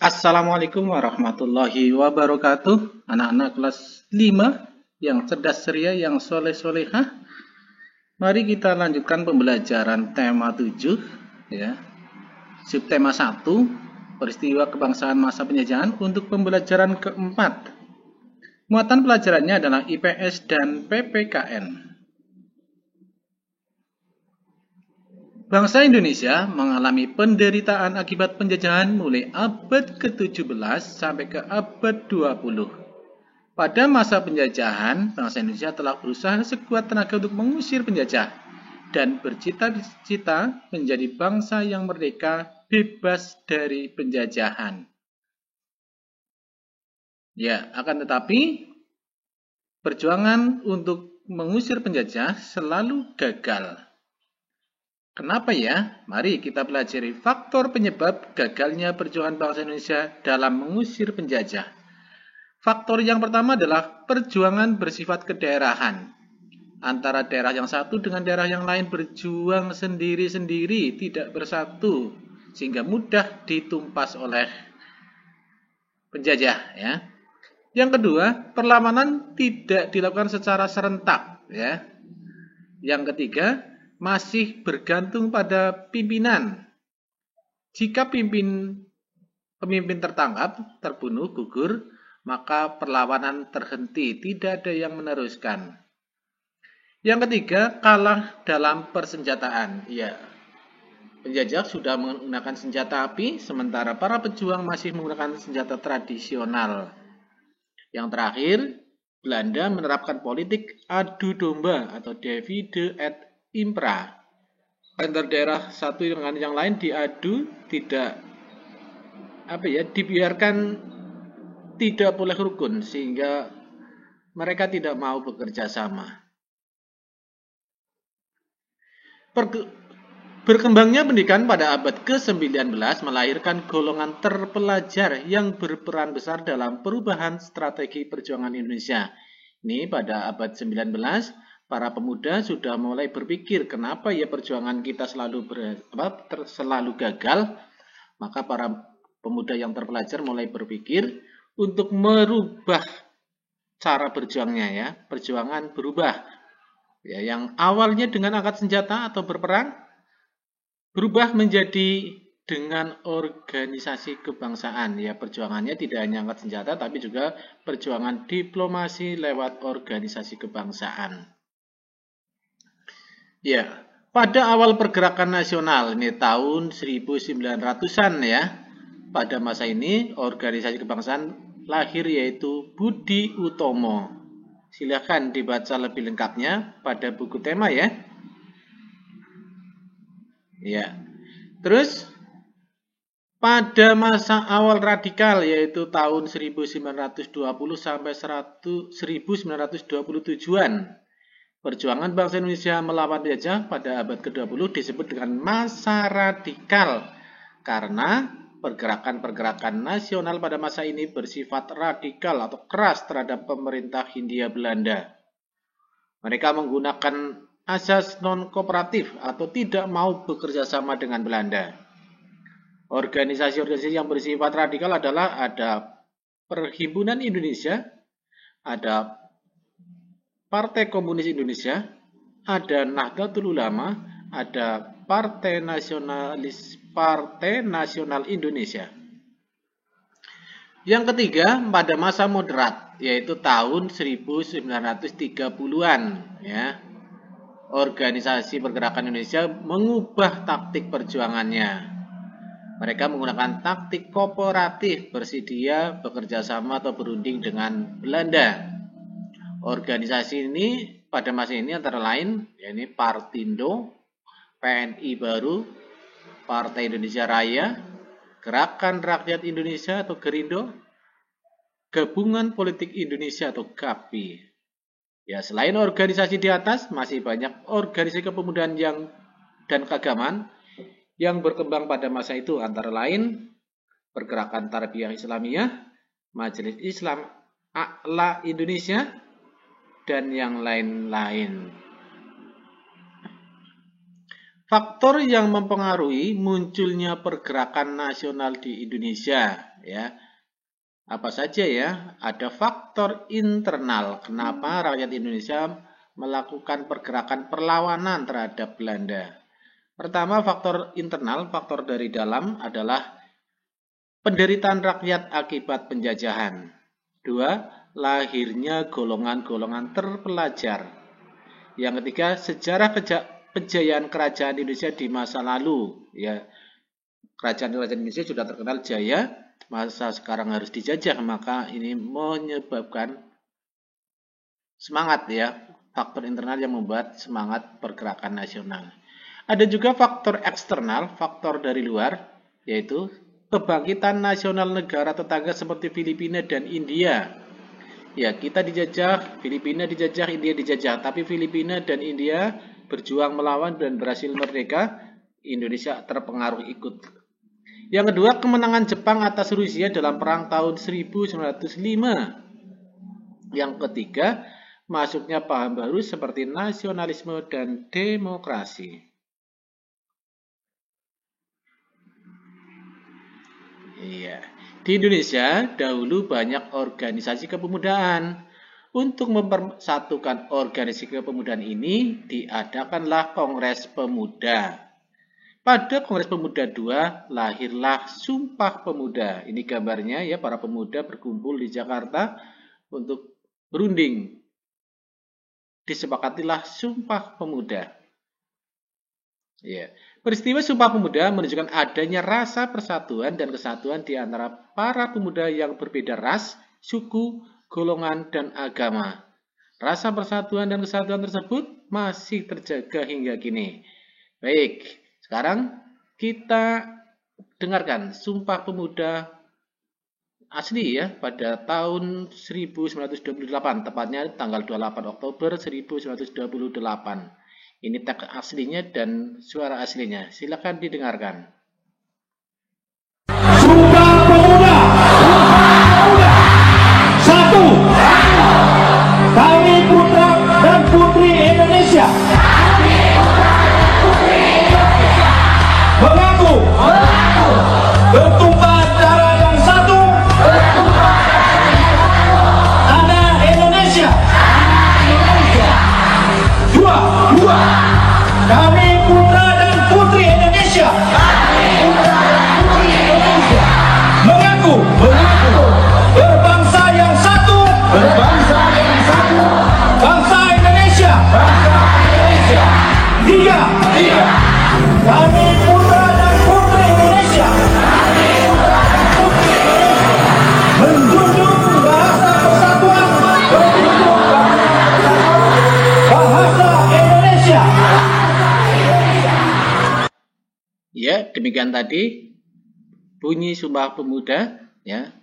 Assalamualaikum warahmatullahi wabarakatuh. Anak-anak kelas 5 yang cerdas ceria, yang soleh-solehah. Mari kita lanjutkan pembelajaran tema 7 ya. Subtema 1, peristiwa kebangsaan masa penjajahan untuk pembelajaran keempat. Muatan pelajarannya adalah IPS dan PPKN. Bangsa Indonesia mengalami penderitaan akibat penjajahan mulai abad ke-17 sampai ke abad 20. Pada masa penjajahan, bangsa Indonesia telah berusaha sekuat tenaga untuk mengusir penjajah dan bercita-cita menjadi bangsa yang merdeka, bebas dari penjajahan. Ya, akan tetapi perjuangan untuk mengusir penjajah selalu gagal. Kenapa ya? Mari kita pelajari faktor penyebab gagalnya perjuangan bangsa Indonesia dalam mengusir penjajah. Faktor yang pertama adalah perjuangan bersifat kedaerahan. Antara daerah yang satu dengan daerah yang lain berjuang sendiri-sendiri, tidak bersatu, sehingga mudah ditumpas oleh penjajah. Ya. Yang kedua, perlawanan tidak dilakukan secara serentak. Ya. Yang ketiga, masih bergantung pada pimpinan. Jika pemimpin tertangkap, terbunuh, gugur, maka perlawanan terhenti, tidak ada yang meneruskan. Yang ketiga, kalah dalam persenjataan. Ya, penjajah sudah menggunakan senjata api, sementara para pejuang masih menggunakan senjata tradisional. Yang terakhir, Belanda menerapkan politik adu domba atau divide et impera. Antar daerah satu dengan yang lain diadu, dibiarkan tidak boleh rukun, sehingga mereka tidak mau bekerja sama. Berkembangnya pendidikan pada abad ke-19 melahirkan golongan terpelajar yang berperan besar dalam perubahan strategi perjuangan Indonesia. Ini pada abad 19, para pemuda sudah mulai berpikir kenapa ya perjuangan kita selalu gagal. Maka para pemuda yang terpelajar mulai berpikir untuk merubah cara berjuangnya ya. Perjuangan berubah. Ya, yang awalnya dengan angkat senjata atau berperang berubah menjadi dengan organisasi kebangsaan. Ya, perjuangannya tidak hanya angkat senjata tapi juga perjuangan diplomasi lewat organisasi kebangsaan. Ya, pada awal pergerakan nasional, ini tahun 1900-an ya, pada masa ini organisasi kebangsaan lahir yaitu Budi Utomo. Silakan dibaca lebih lengkapnya pada buku tema ya. Ya. Terus pada masa awal radikal yaitu tahun 1920 sampai 1927-an. Perjuangan bangsa Indonesia melawan penjajah pada abad ke-20 disebut dengan masa radikal karena pergerakan-pergerakan nasional pada masa ini bersifat radikal atau keras terhadap pemerintah Hindia Belanda. Mereka menggunakan asas non-kooperatif atau tidak mau bekerja sama dengan Belanda. Organisasi-organisasi yang bersifat radikal adalah ada Perhimpunan Indonesia, ada Partai Komunis Indonesia, ada Nahdlatul Ulama, ada Partai Nasional Indonesia. Yang ketiga, pada masa moderat, yaitu tahun 1930-an, ya. Organisasi pergerakan Indonesia mengubah taktik perjuangannya. Mereka menggunakan taktik kooperatif, bersedia bekerja sama atau berunding dengan Belanda. Organisasi ini pada masa ini antara lain yakni Partindo, PNI Baru, Partai Indonesia Raya, Gerakan Rakyat Indonesia atau Gerindo, Gabungan Politik Indonesia atau GAPI. Ya, selain organisasi di atas, masih banyak organisasi kepemudaan dan keagamaan yang berkembang pada masa itu, antara lain Pergerakan Tarbiyah Islamiyah, Majelis Islam A'la Indonesia, dan yang lain-lain. Faktor yang mempengaruhi munculnya pergerakan nasional di Indonesia, ya. Apa saja ya? Ada faktor internal. Kenapa rakyat Indonesia melakukan pergerakan perlawanan terhadap Belanda? Pertama, faktor internal, faktor dari dalam adalah penderitaan rakyat akibat penjajahan. Dua, lahirnya golongan-golongan terpelajar. Yang ketiga, sejarah kejayaan kerajaan Indonesia di masa lalu. Ya, kerajaan-kerajaan Indonesia sudah terkenal jaya, masa sekarang harus dijajah, maka ini menyebabkan semangat ya, faktor internal yang membuat semangat pergerakan nasional. Ada juga faktor eksternal, faktor dari luar, yaitu kebangkitan nasional negara tetangga seperti Filipina dan India. Ya, kita dijajah, Filipina dijajah, India dijajah, tapi Filipina dan India berjuang melawan dan berhasil merdeka, Indonesia terpengaruh ikut. Yang kedua, kemenangan Jepang atas Rusia dalam perang tahun 1905. Yang ketiga, masuknya paham baru seperti nasionalisme dan demokrasi. Iya. Di Indonesia, dahulu banyak organisasi kepemudaan. Untuk mempersatukan organisasi kepemudaan ini, diadakanlah Kongres Pemuda. Pada Kongres Pemuda II, lahirlah Sumpah Pemuda. Ini gambarnya ya, para pemuda berkumpul di Jakarta untuk berunding. Disepakatilah Sumpah Pemuda. Ya. Peristiwa Sumpah Pemuda menunjukkan adanya rasa persatuan dan kesatuan di antara para pemuda yang berbeda ras, suku, golongan, dan agama. Rasa persatuan dan kesatuan tersebut masih terjaga hingga kini. Baik, sekarang kita dengarkan Sumpah Pemuda asli ya pada tahun 1928, tepatnya tanggal 28 Oktober 1928. Ini teks aslinya dan suara aslinya. Silakan didengarkan. Sumpah Pemuda. Satu. Kami putra dan putri Indonesia. Mengaku bertumpah darah yang satu. Tanah Indonesia. Dua. Kami putra dan putri Indonesia. Mengaku berbangsa yang satu. Bangsa Indonesia. Tiga. Kami putra dan putri Indonesia. Menjunjung bahasa persatuan. Bahasa Indonesia. Ya, demikian tadi bunyi Sumpah Pemuda ya.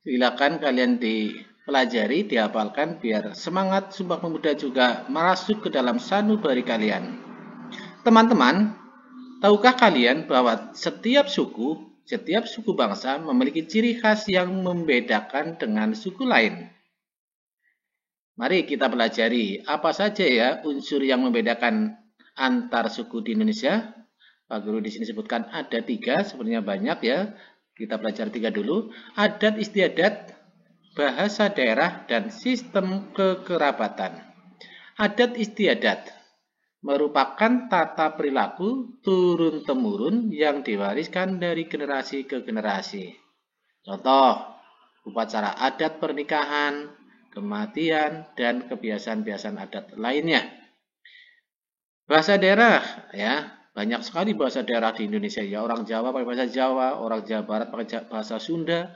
Silakan kalian dipelajari, dihafalkan biar semangat Sumpah Pemuda juga masuk ke dalam sanubari kalian. Teman-teman, tahukah kalian bahwa setiap suku bangsa memiliki ciri khas yang membedakan dengan suku lain? Mari kita pelajari apa saja ya unsur yang membedakan antar suku di Indonesia. Pak Guru di sini sebutkan ada 3, sebenarnya banyak ya. Kita pelajari 3 dulu. Adat istiadat, bahasa daerah, dan sistem kekerabatan. Adat istiadat merupakan tata perilaku turun-temurun yang diwariskan dari generasi ke generasi. Contoh, upacara adat pernikahan, kematian, dan kebiasaan-kebiasaan adat lainnya. Bahasa daerah ya. Banyak sekali bahasa daerah di Indonesia ya. Orang Jawa pakai bahasa Jawa, orang Jawa Barat pakai bahasa Sunda,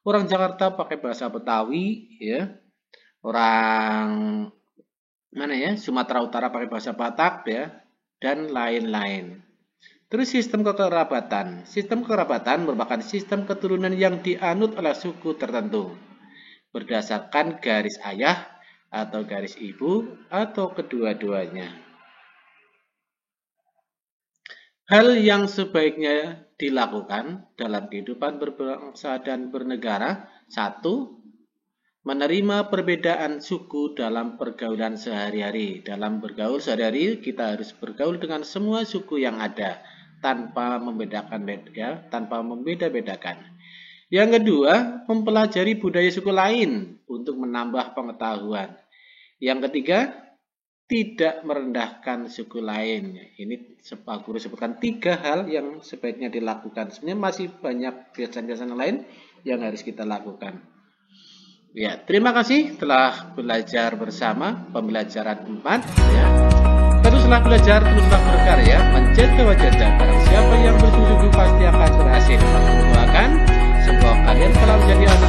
orang Jakarta pakai bahasa Betawi ya. Orang mana ya? Sumatera Utara pakai bahasa Batak ya, dan lain-lain. Terus sistem kekerabatan. Sistem kekerabatan merupakan sistem keturunan yang dianut oleh suku tertentu berdasarkan garis ayah atau garis ibu atau kedua-duanya. Hal yang sebaiknya dilakukan dalam kehidupan berbangsa dan bernegara. 1. menerima perbedaan suku dalam pergaulan sehari-hari. Dalam bergaul sehari-hari kita harus bergaul dengan semua suku yang ada tanpa membeda-bedakan. Yang kedua, mempelajari budaya suku lain untuk menambah pengetahuan. Yang ketiga, tidak merendahkan suku lain. Ini Pak Guru sebutkan 3 hal yang sebaiknya dilakukan. Sebenarnya masih banyak kebiasaan-kebiasaan lain yang harus kita lakukan. Ya, terima kasih telah belajar bersama pembelajaran 4 ya. Teruslah belajar, teruslah berkarya, menjaga wajah barang siapa yang bersungguh-sungguh pasti akan berhasil. Aku doakan semoga kalian telah menjadi anak